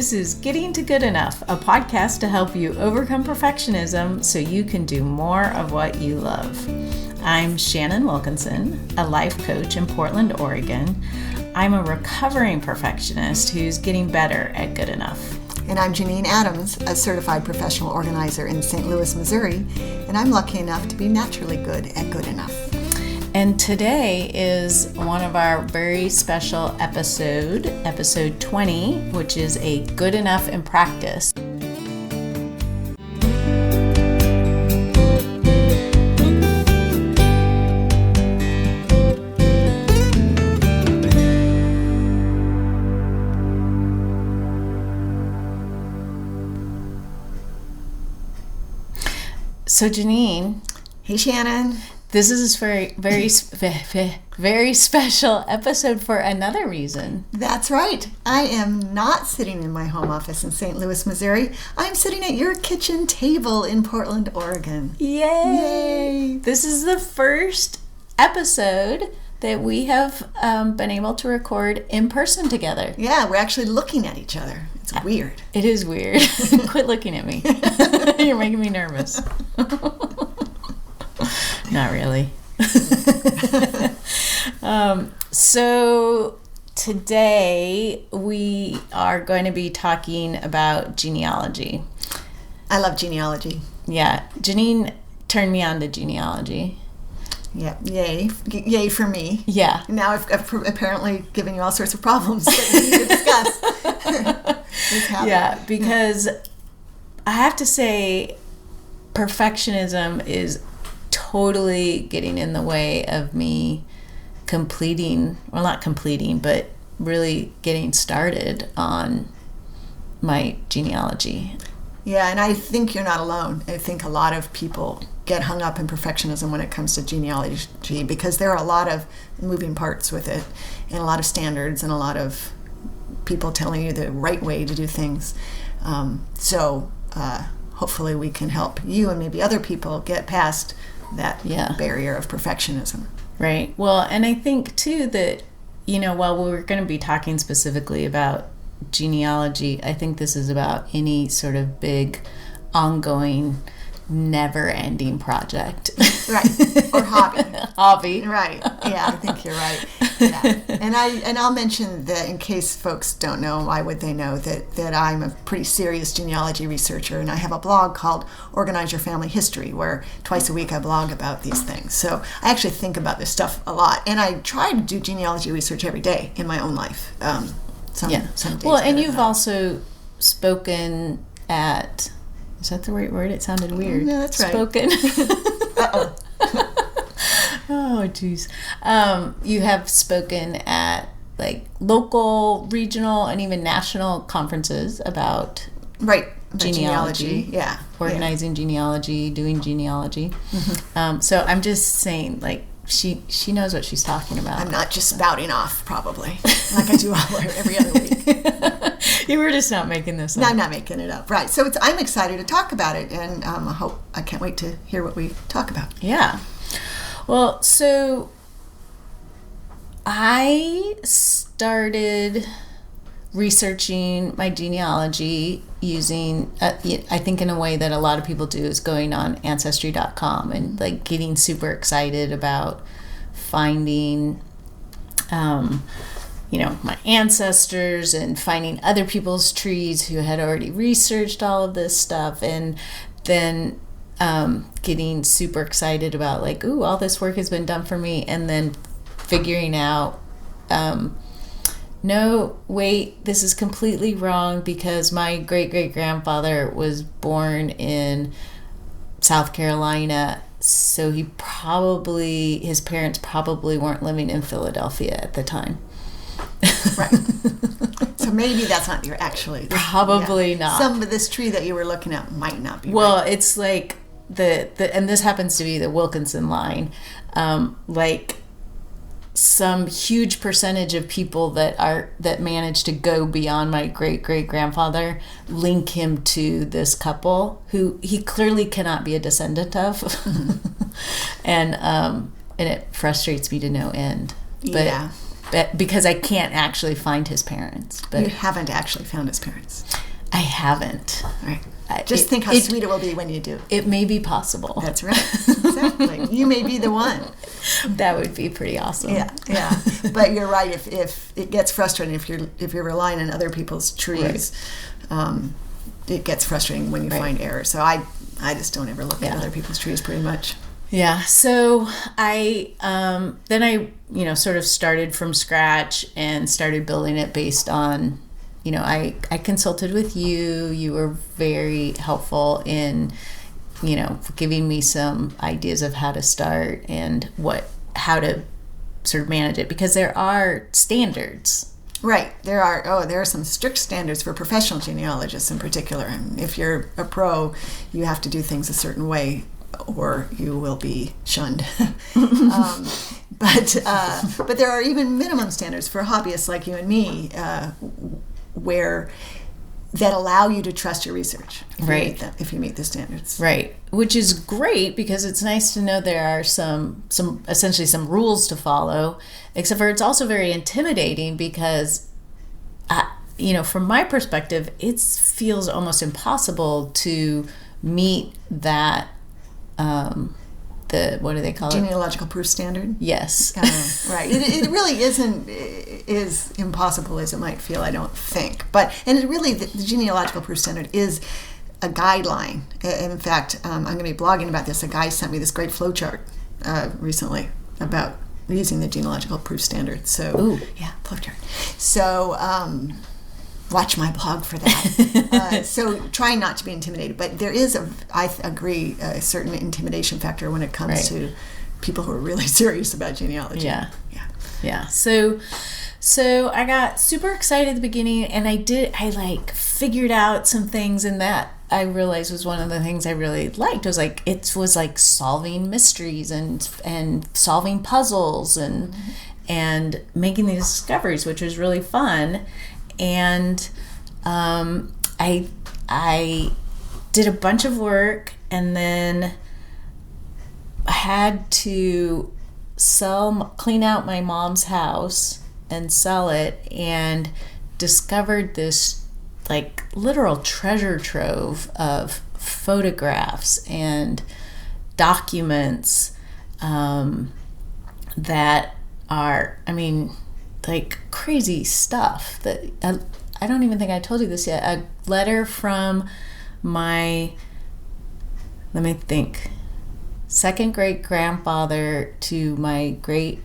This is Getting to Good Enough, a podcast to help you overcome perfectionism so you can do more of what you love. I'm Shannon Wilkinson, a life coach in Portland, Oregon. I'm a recovering perfectionist who's getting better at good enough. And I'm Janine Adams, a certified professional organizer in St. Louis, Missouri, and I'm lucky enough to be naturally good at good enough. And today is one of our very special episode 20, which is a good enough in practice. So Janine. Hey Shannon. This is a very special episode for another reason. That's right. I am not sitting in my home office in St. Louis, Missouri. I'm sitting at your kitchen table in Portland, Oregon. Yay! This is the first episode that we have been able to record in person together. Yeah, we're actually looking at each other. It's weird. It is weird. Quit looking at me. You're making me nervous. Not really. So today we are going to be talking about genealogy. I love genealogy. Yeah. Janine turned me on to genealogy. Yeah. Yay for me. Yeah. Now I've apparently given you all sorts of problems that we need to discuss. Yeah, because I have to say perfectionism is totally getting in the way of me not completing, but really getting started on my genealogy. Yeah, and I think you're not alone. I think a lot of people get hung up in perfectionism when it comes to genealogy because there are a lot of moving parts with it and a lot of standards and a lot of people telling you the right way to do things. So hopefully we can help you and maybe other people get past that barrier of perfectionism. Right. Well, and I think too that, while we're going to be talking specifically about genealogy, I think this is about any sort of big, ongoing, never-ending project. Right. Or hobby. Right. Yeah, I think you're right. Yeah. And I'll mention that in case folks don't know, why would they know that I'm a pretty serious genealogy researcher, and I have a blog called Organize Your Family History, where twice a week I blog about these things. So I actually think about this stuff a lot, and I try to do genealogy research every day in my own life. Some days well, and you've also spoken at... Is that the right word? It sounded weird. No, that's right. Spoken. Uh-oh. Oh, jeez. You have spoken at local, regional, and even national conferences about genealogy. Yeah. Organizing genealogy, doing genealogy. Mm-hmm. So I'm just saying, she knows what she's talking about. I'm not just spouting off, probably, like I do every other week. You were just not making this up. No, I'm not making it up. Right. So I'm excited to talk about it, and I can't wait to hear what we talk about. Yeah. Well, so I started researching my genealogy using, I think in a way that a lot of people do, is going on Ancestry.com and getting super excited about finding, my ancestors and finding other people's trees who had already researched all of this stuff, and then getting super excited about ooh, all this work has been done for me, and then figuring out, no, wait, this is completely wrong because my great-great-grandfather was born in South Carolina, so his parents probably weren't living in Philadelphia at the time. Right. So maybe that's not your actually. Probably not. Some of this tree that you were looking at might not be. Well, right. It's and this happens to be the Wilkinson line. Some huge percentage of people that manage to go beyond my great-great-grandfather link him to this couple who he clearly cannot be a descendant of. Mm-hmm. And it frustrates me to no end. But yeah. because I can't actually find his parents. But you haven't actually found his parents. I haven't. Right. Just think how sweet it will be when you do. It may be possible. That's right. Exactly. You may be the one. That would be pretty awesome. Yeah. But you're right. If it gets frustrating, if you're relying on other people's trees, it gets frustrating when you find errors. So I just don't ever look at other people's trees pretty much. Yeah. So I then I sort of started from scratch and started building it based on. I consulted with you. You were very helpful in, giving me some ideas of how to start and how to sort of manage it, because there are standards. Right. There are some strict standards for professional genealogists in particular. And if you're a pro, you have to do things a certain way or you will be shunned. But there are even minimum standards for hobbyists like you and me, where that allow you to trust your research if you meet the standards. Right. Which is great, because it's nice to know there are some essentially some rules to follow, except for it's also very intimidating because from my perspective, it feels almost impossible to meet that what do they call it? Genealogical proof standard? Yes. Right. It really isn't is impossible as it might feel, I don't think. And it really, the genealogical proof standard is a guideline. In fact, I'm going to be blogging about this. A guy sent me this great flowchart recently about using the genealogical proof standard. So, flowchart. So, watch my blog for that. So trying not to be intimidated. But there is, I agree, a certain intimidation factor when it comes to people who are really serious about genealogy. Yeah. So I got super excited at the beginning, and I figured out some things, and that I realized was one of the things I really liked. It was like solving mysteries and solving puzzles and making these discoveries, which was really fun. And I did a bunch of work, and then I had to clean out my mom's house and sell it, and discovered this literal treasure trove of photographs and documents that are, crazy stuff that I don't even think I told you this yet. A letter from my, let me think, second great grandfather to my great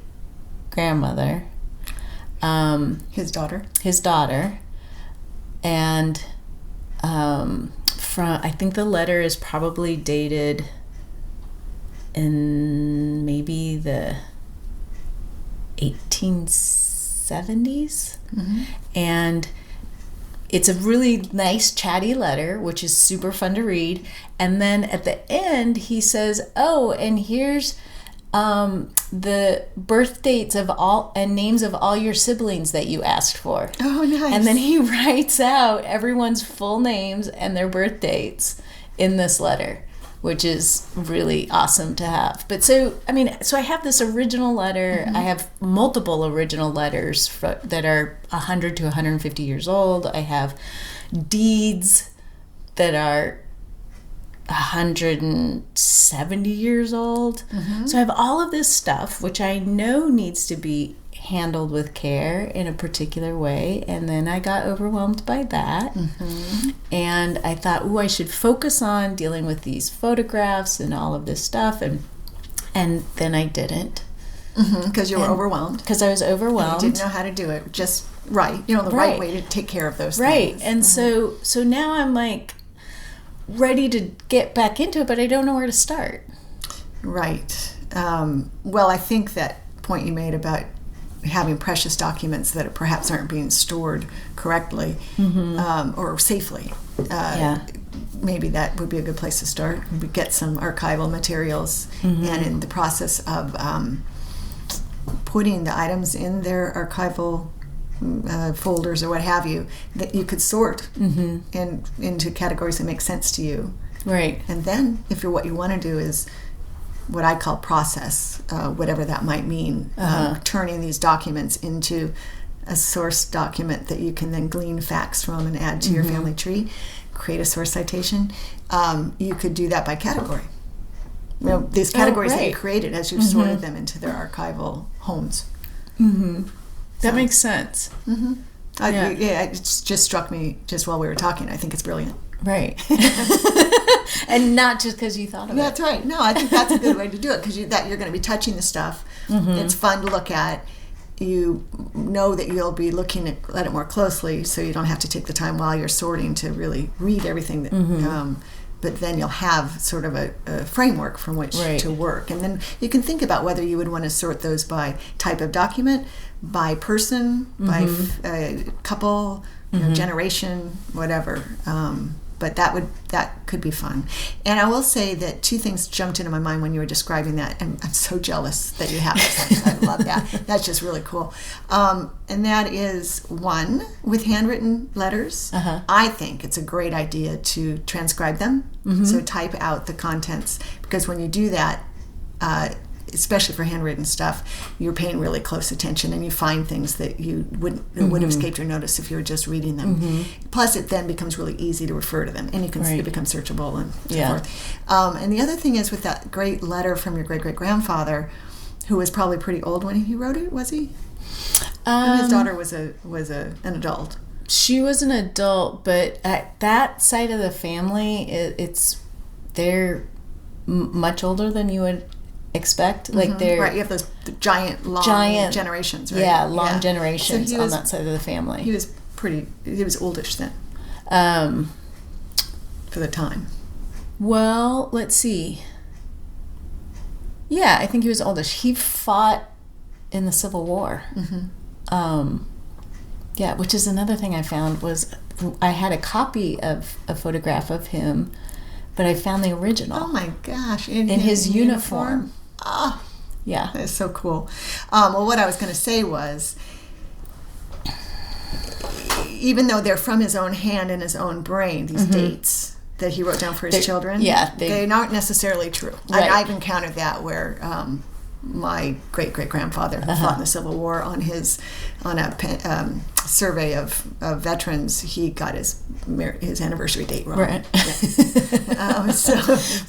grandmother. His daughter. And I think the letter is probably dated in maybe the 1870s. And it's a really nice chatty letter, which is super fun to read. And then at the end he says, and here's the birth dates of all and names of all your siblings that you asked for. Oh, nice. And then he writes out everyone's full names and their birth dates in this letter, which is really awesome to have. But so I have this original letter. I have multiple original letters that are 100 to 150 years old. I have deeds that are 170 years old. So I have all of this stuff, which I know needs to be handled with care in a particular way. And then I got overwhelmed by that. And I thought, I should focus on dealing with these photographs and all of this stuff. And then I didn't. Because you were overwhelmed. Because I was overwhelmed. And you didn't know how to do it just right. The right way to take care of those things. Right. And so now I'm ready to get back into it, but I don't know where to start. Right. Well, I think that point you made about having precious documents that perhaps aren't being stored correctly or safely, maybe that would be a good place to start. We get some archival materials, and in the process of putting the items in their archival folders or what have you, that you could sort into categories that make sense to you. Right. And then, if what you want to do is what I call process, whatever that might mean, turning these documents into a source document that you can then glean facts from and add to your family tree, create a source citation. You could do that by category. You know, these categories that you created as you've sorted them into their archival homes. That makes sense. It just struck me just while we were talking. I think it's brilliant. Right. And not just because you thought of it. That's right. No, I think that's a good way to do it, because you're going to be touching the stuff. It's fun to look at. You know that you'll be looking at it more closely, so you don't have to take the time while you're sorting to really read everything. That, but then you'll have sort of a framework from which to work. And then you can think about whether you would want to sort those by type of document, by person, by couple, generation, whatever. But that could be fun. And I will say that two things jumped into my mind when you were describing that, and I'm so jealous that you have this. I love that. That's just really cool. And that is, one, with handwritten letters, I think it's a great idea to transcribe them. So type out the contents, because when you do that, especially for handwritten stuff, you're paying really close attention, and you find things that you would have escaped your notice if you were just reading them. Plus, it then becomes really easy to refer to them, and you can it becomes searchable and so forth. And the other thing is, with that great letter from your great-great-grandfather, who was probably pretty old when he wrote it, was he? And his daughter was an adult. She was an adult, but at that side of the family, they're much older than you would expect. Like they're right. You have those giant generations, right? Yeah, long generations on that side of the family. He was oldish then. For the time. Well, let's see. Yeah, I think he was oldish. He fought in the Civil War. Yeah, which is another thing I found was I had a copy of a photograph of him, but I found the original. Oh my gosh! In his uniform. Ah, yeah, that's so cool. Well, what I was going to say was, even though they're from his own hand and his own brain, these dates that he wrote down for his children, they're not necessarily true. Right. I've encountered that where my great-great-grandfather who fought in the Civil War, on a survey of veterans, he got his anniversary date wrong. Right.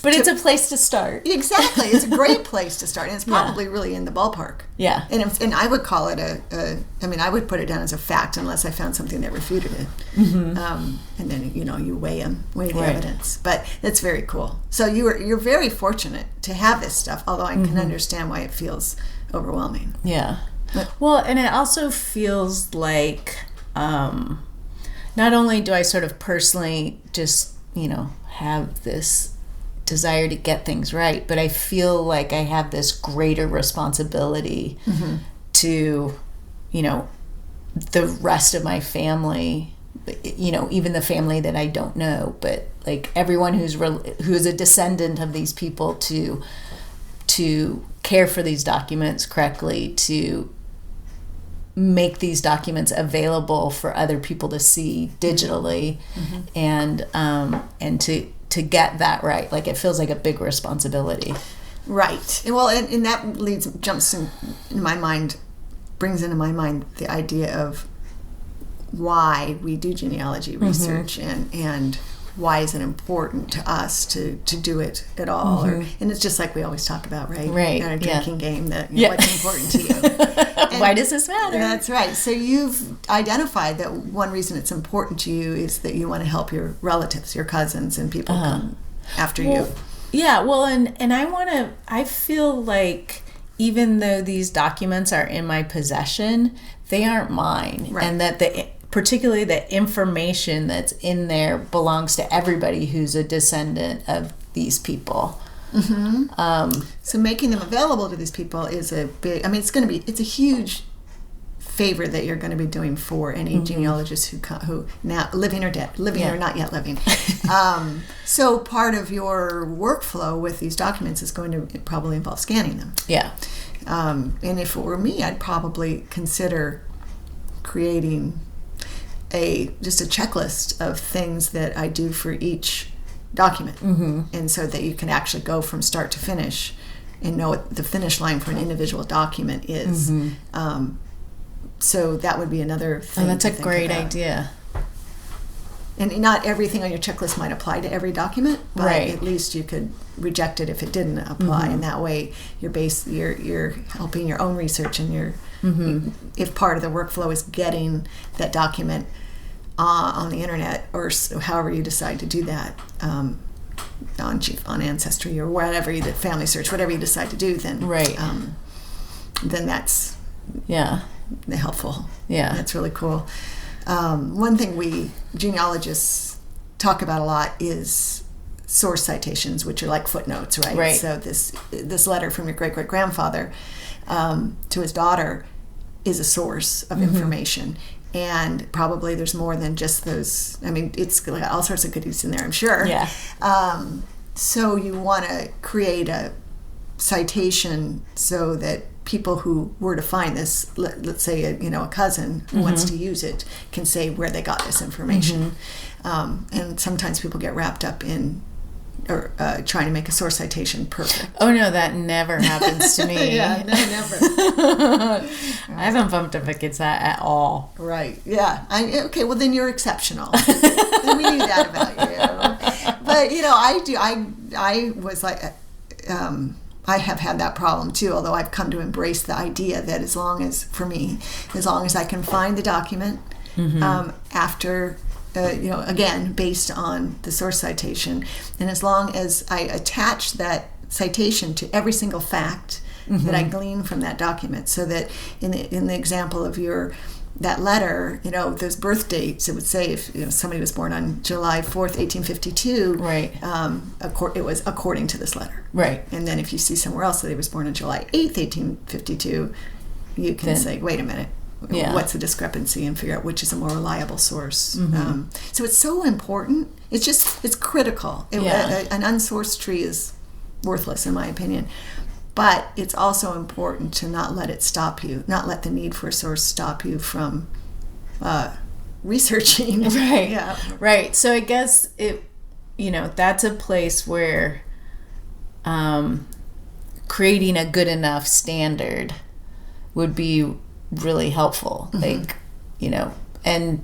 But it's a place to start. Exactly. It's a great place to start, and it's probably really in the ballpark. Yeah. And I would call it I would put it down as a fact unless I found something that refuted it. And then, you weigh the evidence. But that's very cool. So you're very fortunate to have this stuff, although I can understand why it feels overwhelming. Yeah. Well, and it also feels like not only do I sort of personally just, have this desire to get things right, but I feel like I have this greater responsibility to, the rest of my family, even the family that I don't know, but like everyone who's a descendant of these people, to care for these documents correctly, to make these documents available for other people to see digitally, and to get that right. Like, it feels like a big responsibility. Right. Well, and that jumps in my mind, brings into my mind the idea of why we do genealogy research, and why is it important to us to do it at all? And it's just like we always talk about, right? Right. Our drinking game, that what's important to you. Why does this matter? That's right. So you've identified that one reason it's important to you is that you want to help your relatives, your cousins, and people come after you. Yeah. Well, and I feel like even though these documents are in my possession, they aren't mine, right. And that particularly the information that's in there belongs to everybody who's a descendant of these people. So making them available to these people is a big, it's a huge favor that you're going to be doing for any genealogists who now living or dead, or not yet living. So part of your workflow with these documents is going to probably involve scanning them. Yeah. And if it were me, I'd probably consider creating just a checklist of things that I do for each document, and so that you can actually go from start to finish and know what the finish line for an individual document is. So that would be another thing. Oh, that's a great idea. And not everything on your checklist might apply to every document, but right. at least you could reject it if it didn't apply. And that way you're helping your own research, and if part of the workflow is getting that document on the internet, or however you decide to do that, on Ancestry or whatever the family search, whatever you decide to do, then then that's helpful. Yeah, that's really cool. One thing we genealogists talk about a lot is source citations, which are like footnotes, right? Right. So this letter from your great-great-grandfather to his daughter is a source of information. And probably there's more than just those. I mean, it's got all sorts of goodies in there, I'm sure. Yeah. So you want to create a citation so that people who were to find this, let's say a cousin who wants to use it, can say where they got this information. And sometimes people get wrapped up in trying to make a source citation perfect. Oh no, that never happens to me. Yeah, no, never. I haven't bumped up against that at all. Right. Yeah. Okay. Well, then you're exceptional. Then we knew that about you. But I was like, I have had that problem too. Although I've come to embrace the idea that as long as I can find the document after. Again, based on the source citation, and as long as I attach that citation to every single fact that I glean from that document, so that in the example of that letter, those birth dates, it would say if somebody was born on July 4th, 1852, right? It was according to this letter, right? And then if you see somewhere else that he was born on July 8th, 1852, you can say, wait a minute. Yeah. What's the discrepancy, and figure out which is a more reliable source. So it's so important. It's critical. An unsourced tree is worthless, in my opinion. But it's also important to not let it stop you, not let the need for a source stop you from researching. Right. Yeah. Right. So I guess that's a place where creating a good enough standard would be really helpful. Like, and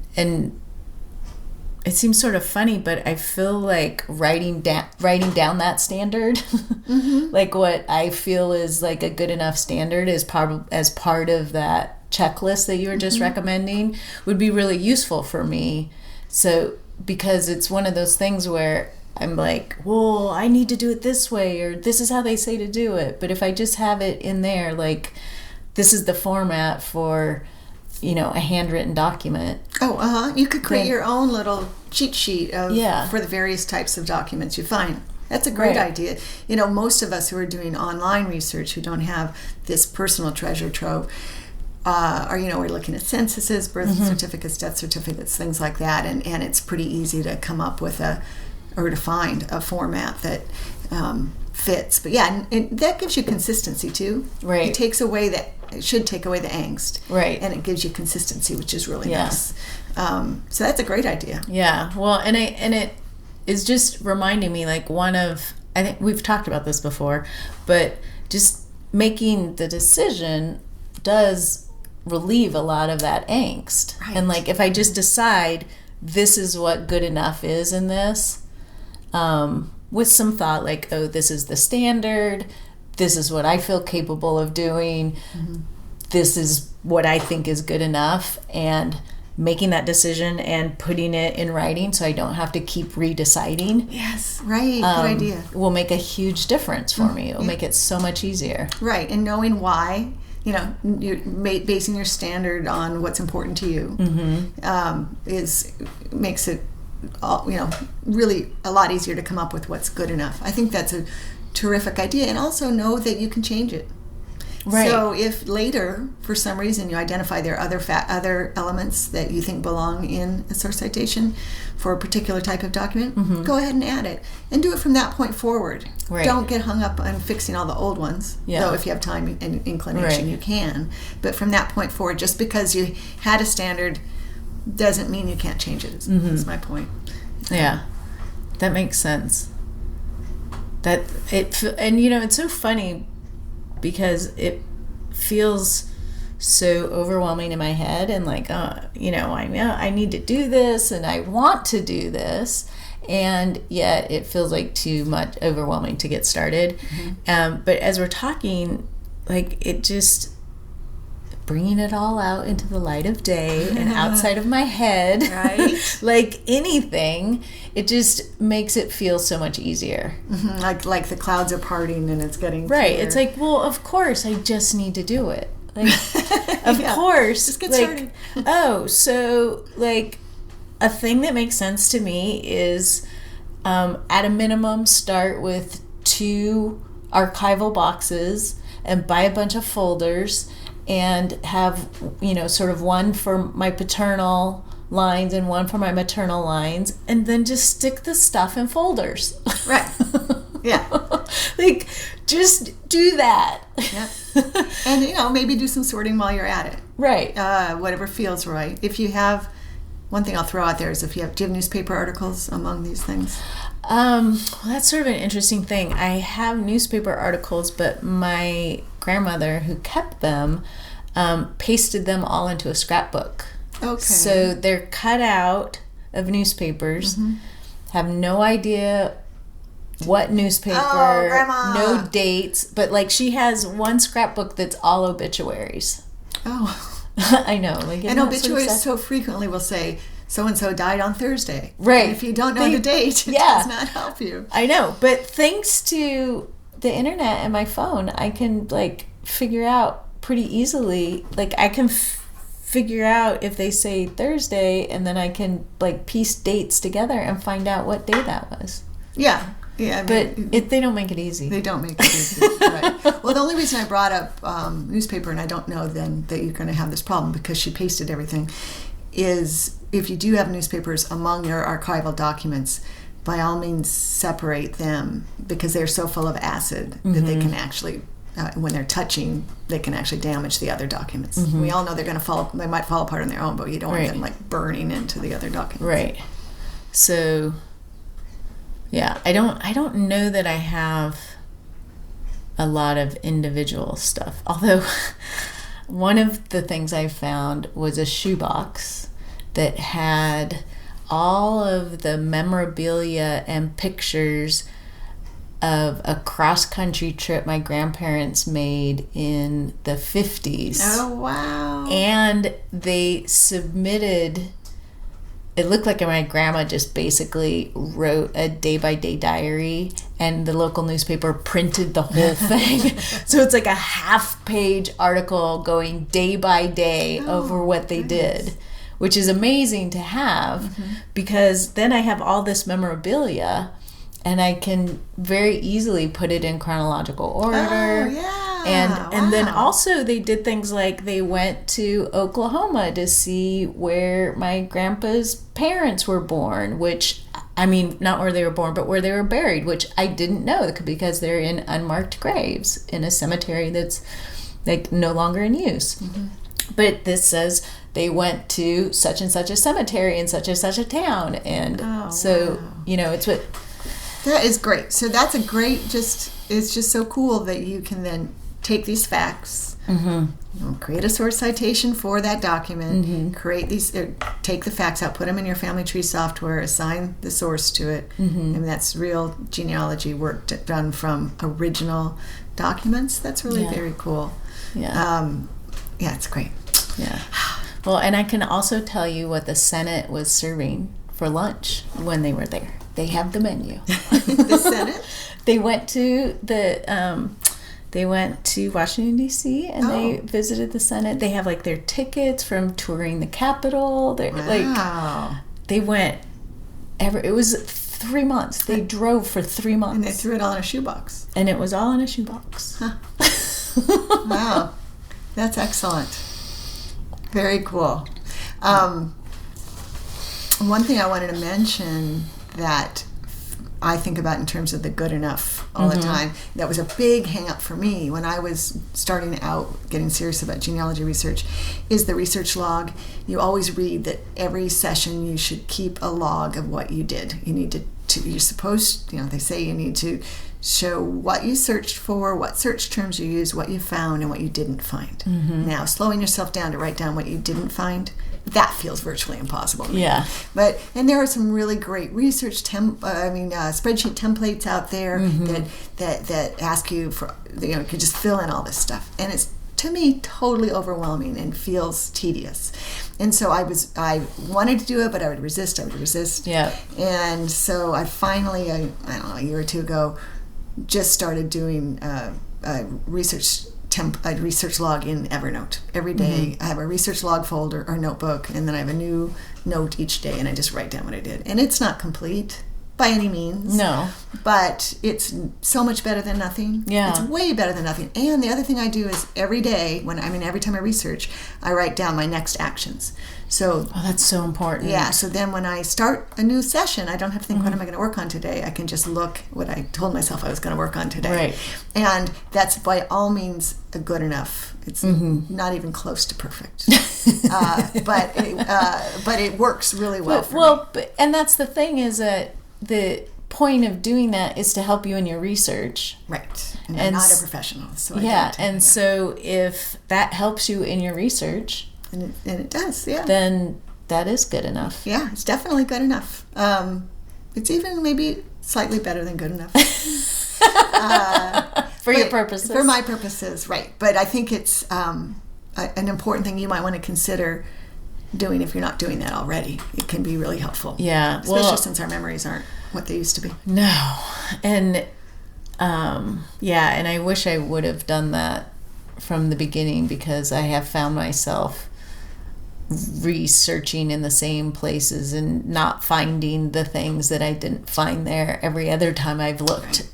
it seems sort of funny, but I feel like writing down that standard, like what I feel is like a good enough standard as part of that checklist that you were just recommending, would be really useful for me. So, because it's one of those things where I'm like, well, I need to do it this way, or this is how they say to do it. But if I just have it in there, like, this is the format for, a handwritten document. You could create your own little cheat sheet for the various types of documents you find. That's a great idea. Most of us who are doing online research, who don't have this personal treasure trove, we're looking at censuses, birth certificates, death certificates, things like that, and it's pretty easy to come up with to find a format that fits. But and that gives you consistency too. Right. It should take away the angst. Right. And it gives you consistency, which is really nice. So that's a great idea. Yeah. Well, and it is just reminding me, like, I think we've talked about this before, but just making the decision does relieve a lot of that angst. Right. And like, if I just decide this is what good enough is in this, with some thought, like, oh, this is the standard, this is what I feel capable of doing, this is what I think is good enough, and making that decision and putting it in writing so I don't have to keep redeciding. Yes, right. Good idea. Will make a huge difference for me. It'll make it so much easier. Right, and knowing why, you're basing your standard on what's important to you, makes it really a lot easier to come up with what's good enough. I think that's a terrific idea, and also know that you can change it. Right. So if later, for some reason, you identify there are other elements that you think belong in a source citation for a particular type of document, go ahead and add it, and do it from that point forward. Right. Don't get hung up on fixing all the old ones. Yeah. Though if you have time and inclination, you can. But from that point forward, just because you had a standard doesn't mean you can't change it. Is my point. Yeah, that makes sense. It's so funny because it feels so overwhelming in my head, and like, I need to do this and I want to do this, and yet it feels like too much overwhelming to get started. But as we're talking, like, it just bringing it all out into the light of day and outside of my head, right? Like anything, it just makes it feel so much easier. Like the clouds are parting and it's getting right clear. It's like, well, of course I just need to do it, like of course, just get started. So like a thing that makes sense to me is at a minimum start with 2 archival boxes and buy a bunch of folders and have, sort of one for my paternal lines and one for my maternal lines, and then just stick the stuff in folders. Right. Yeah. Like, just do that. Yeah. And, maybe do some sorting while you're at it. Right. Whatever feels right. If you have, one thing I'll throw out there is do you have newspaper articles among these things? Well, that's sort of an interesting thing. I have newspaper articles, but my grandmother, who kept them, pasted them all into a scrapbook. Okay. So they're cut out of newspapers. Have no idea what newspaper, no dates, but like she has one scrapbook that's all obituaries. Oh. I know. Like, and obituaries so frequently will say, so-and-so died on Thursday. Right. And if you don't know the date, it does not help you. I know. But thanks to the internet and my phone, I can, like, figure out pretty easily. Like, I can figure out if they say Thursday, and then I can, like, piece dates together and find out what day that was. Yeah. Yeah, but they don't make it easy. They don't make it easy. Right. Well, the only reason I brought up newspaper, and I don't know then that you're going to have this problem because she pasted everything, is if you do have newspapers among your archival documents, by all means separate them, because they're so full of acid that they can actually, when they're touching, they can actually damage the other documents. We all know they might fall apart on their own, but you don't want them like burning into the other documents. Right. So, yeah, I don't know that I have a lot of individual stuff. Although one of the things I found was a shoebox that had all of the memorabilia and pictures of a cross-country trip my grandparents made in the 50s. Oh, wow. And they submitted, it looked like my grandma just basically wrote a day-by-day diary, and the local newspaper printed the whole thing. So it's like a half-page article going day by day over what they did, which is amazing to have, because then I have all this memorabilia, and I can very easily put it in chronological order. Oh, yeah. And then also they did things like they went to Oklahoma to see where my grandpa's parents were born, which, I mean, not where they were born, but where they were buried, which I didn't know, because they're in unmarked graves in a cemetery that's like no longer in use. But this says they went to such and such a cemetery in such and such a town. And it's what... That is great. So that's a great, it's just so cool that you can then take these facts, create a source citation for that document, create these, take the facts out, put them in your family tree software, assign the source to it. I mean, that's real genealogy work done from original documents. That's really very cool. Yeah. It's great. Yeah. Well, and I can also tell you what the Senate was serving for lunch when they were there. They have the menu. The Senate? They went to Washington, D.C., and they visited the Senate. They have, like, their tickets from touring the Capitol. They went, it was 3 months. They drove for 3 months. And they threw it all in a shoebox. And it was all in a shoebox. Huh. Wow. That's excellent. Very cool. One thing I wanted to mention that I think about in terms of the good enough all the time, that was a big hang-up for me when I was starting out getting serious about genealogy research, is the research log. You always read that every session you should keep a log of what you did. You need to you're supposed, they say you need to show what you searched for, what search terms you used, what you found, and what you didn't find. Now, slowing yourself down to write down what you didn't find, that feels virtually impossible to me. Yeah. And there are some really great research spreadsheet templates out there that ask you for, you know, you can just fill in all this stuff, and it's, to me, totally overwhelming and feels tedious. And so I wanted to do it, but I would resist. Yeah. And so I finally, I don't know, a year or two ago, just started doing a research log in Evernote. Every day I have a research log folder or notebook, and then I have a new note each day, and I just write down what I did. And it's not complete by any means. No. But it's so much better than nothing. Yeah. It's way better than nothing. And the other thing I do is every day, every time I research, I write down my next actions. So, that's so important. Yeah, so then when I start a new session, I don't have to think, what am I going to work on today? I can just look what I told myself I was going to work on today. Right. And that's by all means good enough. It's not even close to perfect. But it works really well for me. And that's the thing, is that the point of doing that is to help you in your research. Right. And I'm not a professional. So so if that helps you in your research... And it does, yeah. Then that is good enough. Yeah, it's definitely good enough. It's even maybe slightly better than good enough. For your purposes. For my purposes, right. But I think it's an important thing you might want to consider doing if you're not doing that already. It can be really helpful. Yeah. Especially since our memories aren't what they used to be. No. And, and I wish I would have done that from the beginning, because I have found myself researching in the same places and not finding the things that I didn't find there every other time I've looked.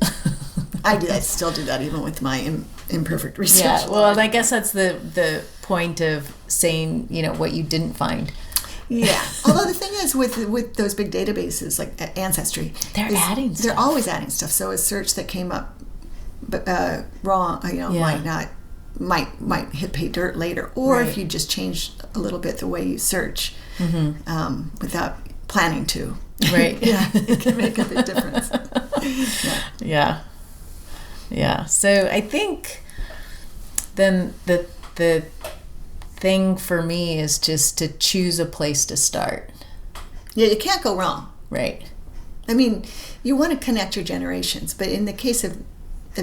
Right. I still do that even with my imperfect research. Yeah, well, and I guess that's the point of saying, you know, what you didn't find. Yeah. Although the thing is, with those big databases like Ancestry, they're adding stuff. They're always adding stuff. So a search that came up wrong, might hit pay dirt later, or if you just change a little bit the way you search without planning to, right? It can make a big difference. Yeah. So I think then the thing for me is just to choose a place to start. Yeah, you can't go wrong. Right. I mean, you want to connect your generations, but in the case of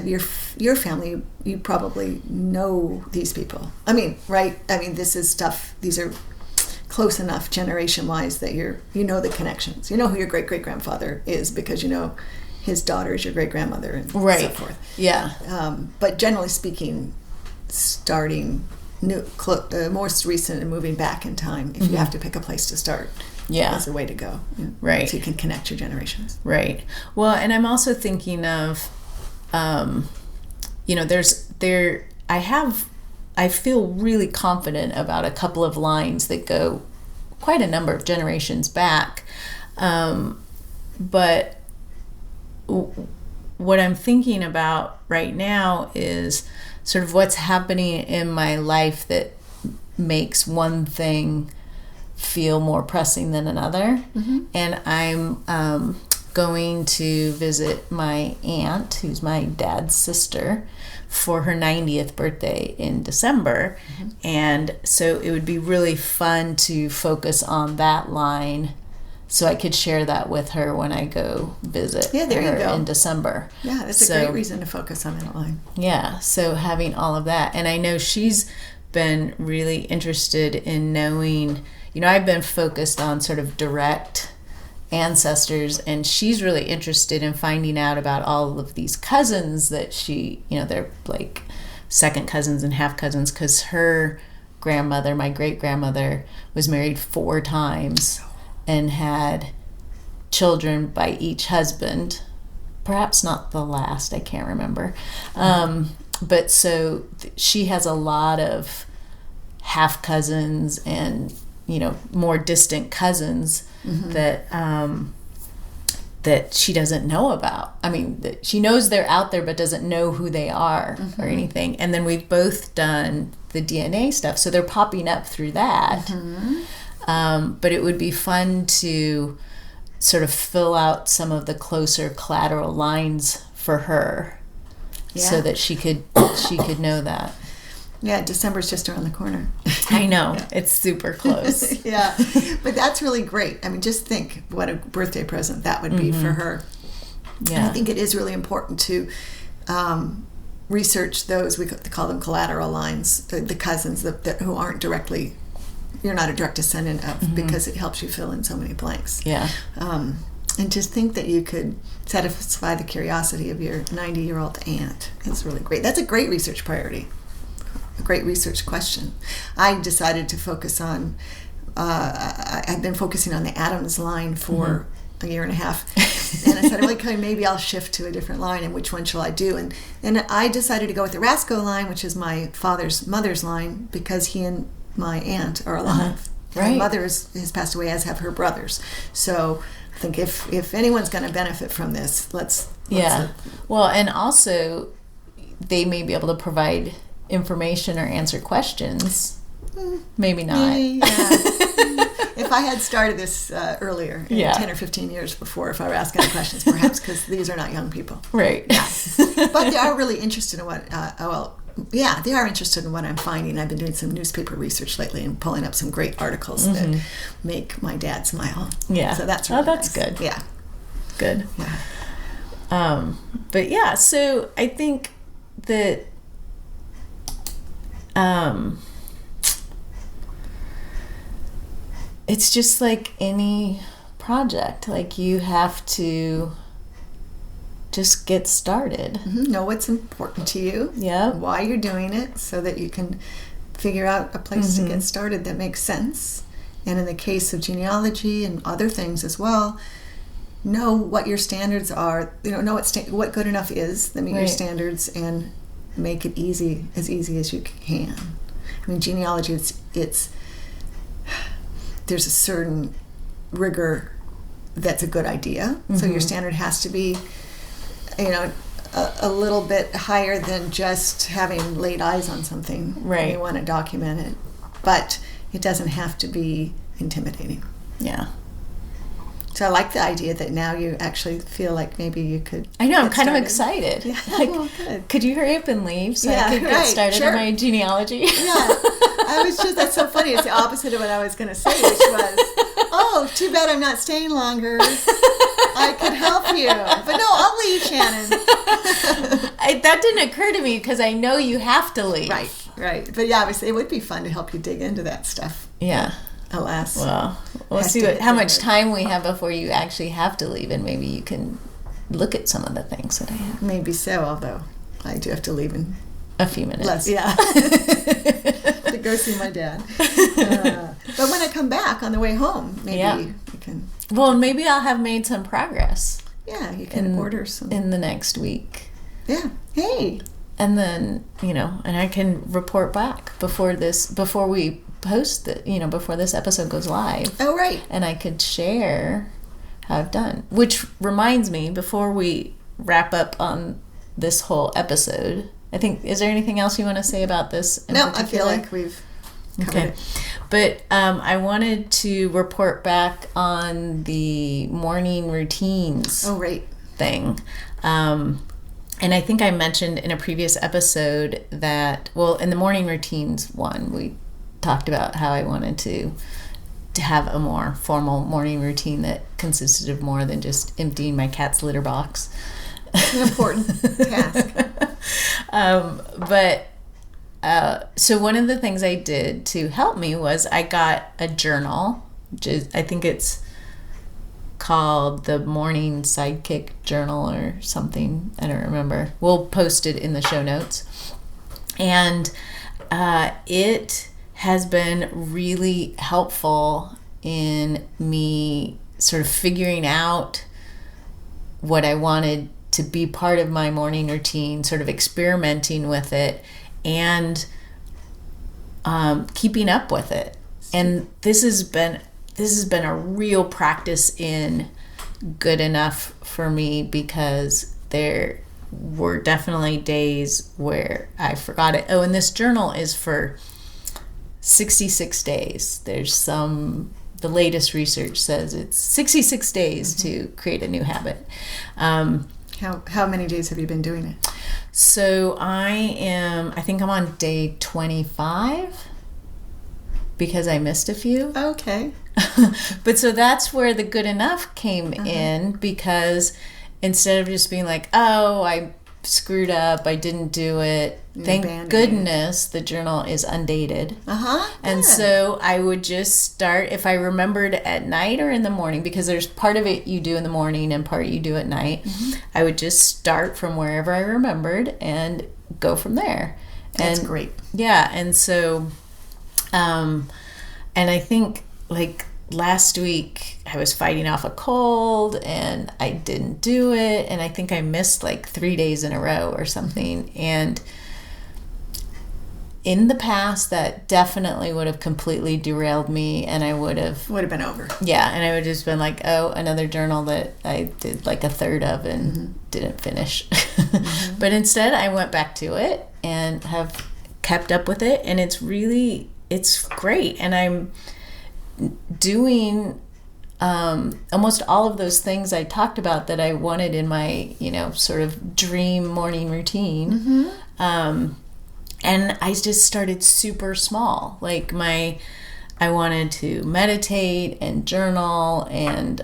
your family, you probably know these people. I mean, right? I mean, this is stuff, these are close enough generation-wise that you know the connections. You know who your great-great-grandfather is because you know his daughter is your great-grandmother and so forth. Yeah. But generally speaking, starting most recent and moving back in time, if you have to pick a place to start, is the way to go. Right. So you can connect your generations. Right. Well, and I'm also thinking of I feel really confident about a couple of lines that go quite a number of generations back. But what I'm thinking about right now is sort of what's happening in my life that makes one thing feel more pressing than another. And I'm going to visit my aunt, who's my dad's sister, for her 90th birthday in December. And so it would be really fun to focus on that line so I could share that with her when I go visit her in December. Yeah, that's a great reason to focus on that line. Yeah, so having all of that. And I know she's been really interested in knowing, I've been focused on sort of direct ancestors, and she's really interested in finding out about all of these cousins that she, they're like second cousins and half cousins, because her grandmother, my great grandmother, was married 4 times and had children by each husband, perhaps not the last, I can't remember. But so she has a lot of half cousins and more distant cousins that she doesn't know about. I mean, she knows they're out there, but doesn't know who they are or anything. And then we've both done the DNA stuff, so they're popping up through that. But it would be fun to sort of fill out some of the closer collateral lines for her, so that she could know that. Yeah, December's just around the corner. I know. Yeah. It's super close. Yeah. But that's really great. I mean, just think what a birthday present that would be for her. Yeah. And I think it is really important to research those, we call them collateral lines, the cousins that who aren't directly, you're not a direct descendant of, because it helps you fill in so many blanks. Yeah. And to think that you could satisfy the curiosity of your 90-year-old aunt is really great. That's a great research priority. A great research question. I decided to focus on, I've been focusing on the Adams line for a year and a half. And I said, okay, maybe I'll shift to a different line, and which one shall I do? And I decided to go with the Rasco line, which is my father's mother's line, because he and my aunt are alive. Right. My mother has passed away, as have her brothers. So I think if anyone's going to benefit from this, let's well, and also they may be able to provide information or answer questions. Maybe not. If I had started this earlier, 10 or 15 years before, if I were asking the questions, perhaps, because these are not young people. Right. Yeah. But they are really interested in what, they are interested in what I'm finding. I've been doing some newspaper research lately and pulling up some great articles that make my dad smile. Yeah. So that's really that's nice. good. Yeah. Good. Yeah. But yeah, so I think that it's just like any project. Like, you have to just get started. Know what's important to you. Yeah. Why you're doing it, so that you can figure out a place to get started that makes sense. And in the case of genealogy and other things as well, know what your standards are. Know what good enough is that meet your standards, and make it as easy as you can. I mean, genealogy, it's there's a certain rigor that's a good idea. So your standard has to be, a little bit higher than just having laid eyes on something. Right. You want to document it, but it doesn't have to be intimidating. Yeah. So I like the idea that now you actually feel like maybe you could. I know, I'm kind of excited. Yeah. Like, Good. Could you hurry up and leave so I could get started on my genealogy? Yeah. That's so funny. It's the opposite of what I was going to say, which was, oh, too bad I'm not staying longer. I could help you. But no, I'll leave, Shannon. That didn't occur to me because I know you have to leave. Right. But yeah, obviously it would be fun to help you dig into that stuff. Yeah. Alas. Well, we'll see how much time we have before you actually have to leave, and maybe you can look at some of the things that I have. Maybe so, although I do have to leave in a few minutes. Less, yeah. To go see my dad. But when I come back on the way home, maybe you can. Well, maybe I'll have made some progress. Yeah, you can order some in the next week. Yeah. Hey. And then and I can report back before we post it, before this episode goes live. Oh, right. And I could share how I've done. Which reminds me, before we wrap up on this whole episode, I think, is there anything else you want to say about this in particular? I feel like we've covered it. But I wanted to report back on the morning routines thing. And I think I mentioned in a previous episode that, in the morning routines one, we talked about how I wanted to have a more formal morning routine that consisted of more than just emptying my cat's litter box. An important task. So one of the things I did to help me was I got a journal, which is, I think it's called the Morning Sidekick Journal or something. I don't remember. We'll post it in the show notes. And it has been really helpful in me sort of figuring out what I wanted to be part of my morning routine, sort of experimenting with it, and keeping up with it. And this has been a real practice in good enough for me, because there were definitely days where I forgot it. Oh, and this journal is for 66 days. The latest research says it's 66 days to create a new habit. How many days have you been doing it? So I think I'm on day 25 because I missed a few. Okay. But so that's where the good enough came in, because instead of just being like, oh, I screwed up, I didn't do it, thank goodness the journal is undated. And so I would just start, if I remembered at night or in the morning, because there's part of it you do in the morning and part you do at night, I would just start from wherever I remembered and go from there. That's great. Yeah. And so and I think like last week I was fighting off a cold and I didn't do it, and I think I missed like 3 days in a row or something. And in the past that definitely would have completely derailed me, and I would have been over. Yeah, and I would have just been like, oh, another journal that I did like a third of and didn't finish. But instead I went back to it and have kept up with it, and it's great. And I'm doing almost all of those things I talked about that I wanted in my, sort of dream morning routine. And I just started super small. Like I wanted to meditate and journal and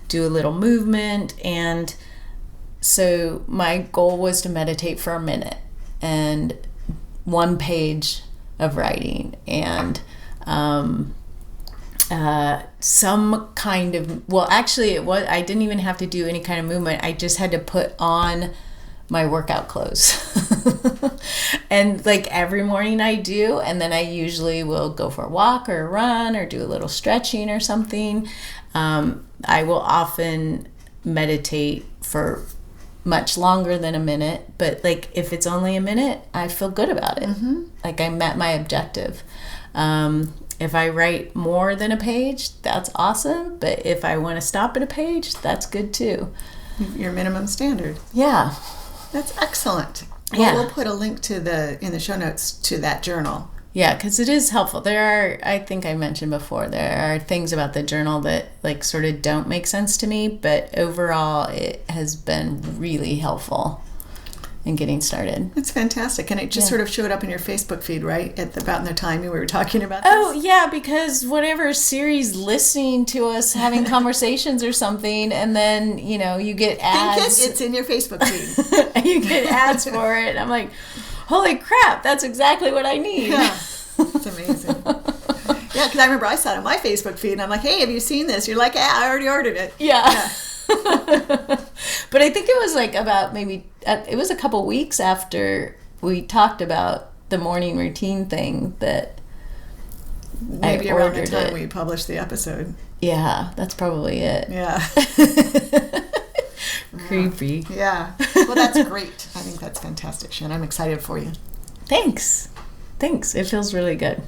do a little movement. And so my goal was to meditate for a minute and 1 page of writing and some kind of, well, actually I didn't even have to do any kind of movement. I just had to put on my workout clothes. And like every morning I do, and then I usually will go for a walk or a run or do a little stretching or something. I will often meditate for much longer than a minute, but like if it's only a minute, I feel good about it. Like I met my objective. If I write more than a page, that's awesome. But if I want to stop at a page, that's good too. Your minimum standard. Yeah. That's excellent. Well, we'll put a link in the show notes to that journal. Yeah, because it is helpful. There are, I think I mentioned before, there are things about the journal that like sort of don't make sense to me, but overall it has been really helpful in getting started. It's fantastic. And it just sort of showed up in your Facebook feed, right? About the time we were talking about this. Oh, yeah, because whatever Siri's listening to us having conversations or something, and then, you get ads. It's in your Facebook feed. And you get ads for it. I'm like, holy crap, that's exactly what I need. Yeah, it's amazing. Yeah, because I remember I saw it on my Facebook feed, and I'm like, hey, have you seen this? You're like, yeah, I already ordered it. Yeah. But I think it was like about it was a couple weeks after we talked about the morning routine thing that maybe around the time we published the episode. Yeah, that's probably it. Yeah. Creepy. Yeah. Well, that's great. I think that's fantastic, Shannon. I'm excited for you. Thanks. It feels really good.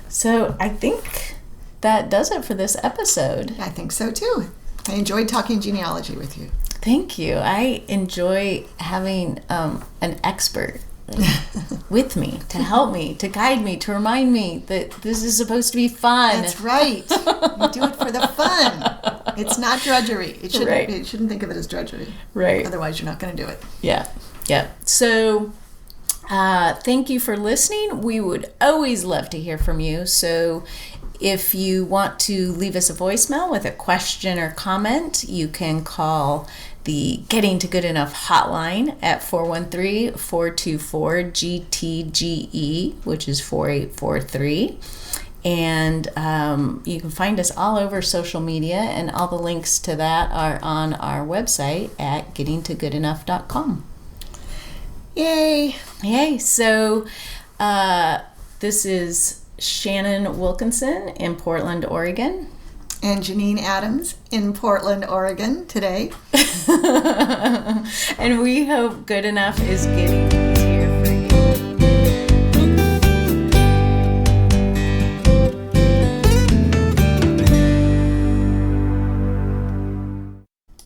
So I think that does it for this episode. I think so too. I enjoyed talking genealogy with you. Thank you. I enjoy having an expert with me to help me, to guide me, to remind me that this is supposed to be fun. That's right. You do it for the fun. It's not drudgery. You shouldn't think of it as drudgery. Right. Otherwise, you're not going to do it. Yeah. So thank you for listening. We would always love to hear from you. So if you want to leave us a voicemail with a question or comment, you can call the Getting to Good Enough hotline at 413-424-GTGE, which is 4843. And you can find us all over social media, and all the links to that are on our website at gettingtogoodenough.com. Yay! So this is Shannon Wilkinson in Portland, Oregon. And Janine Adams in Portland, Oregon today. And we hope Good Enough is getting